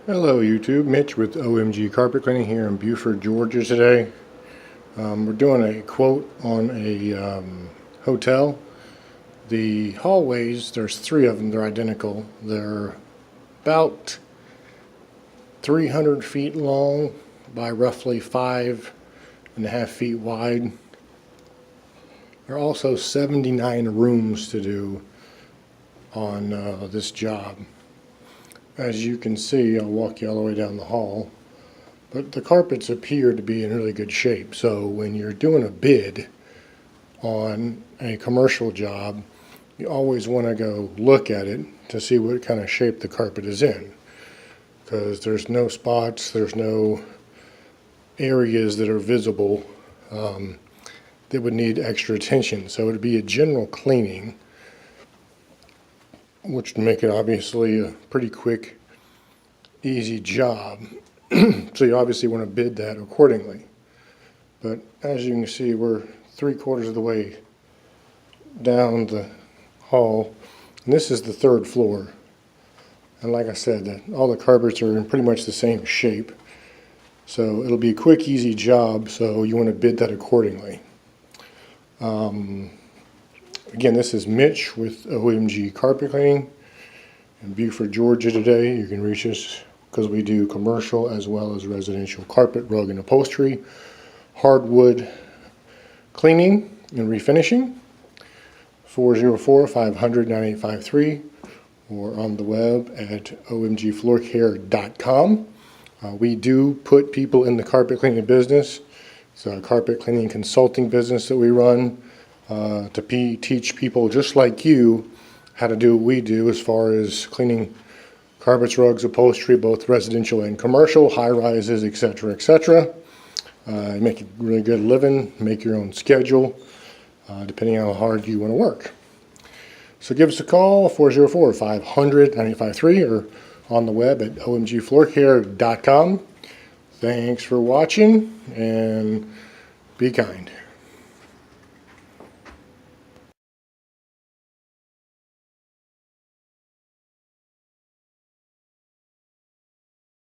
Hello YouTube, Mitch with OMG Carpet Cleaning here in Beaufort, Georgia today. We're doing a quote on a hotel. The hallways, there's three of them, they're identical. They're about 300 feet long by roughly 5.5 feet wide. There are also 79 rooms to do on this job. As you can see, I'll walk you all the way down the hall, but the carpets appear to be in really good shape. So when you're doing a bid on a commercial job, you always want to go look at it to see what kind of shape the carpet is in, because there's no spots, there's no areas that are visible that would need extra attention. So it would be a general cleaning, which would make it obviously a pretty quick, easy job. So you obviously want to bid that accordingly. But as you can see, we're 3/4 of the way down the hall, and this is the third floor. And like I said, all the carpets are in pretty much the same shape. So it'll be a quick, easy job, so you want to bid that accordingly. Again, this is Mitch with OMG Carpet Cleaning in Beaufort, Georgia today. You can reach us because we do commercial as well as residential carpet, rug, and upholstery, hardwood cleaning and refinishing. 404-500-9853 or on the web at omgfloorcare.com. We do put people in the carpet cleaning business. It's a carpet cleaning consulting business that we run to teach people just like you how to do what we do as far as cleaning carpets, rugs, upholstery, both residential and commercial, high rises, etc., etc. Make a really good living, make your own schedule, depending on how hard you want to work. So give us a call, 404-500-9853, or on the web at omgfloorcare.com. Thanks for watching, and be kind.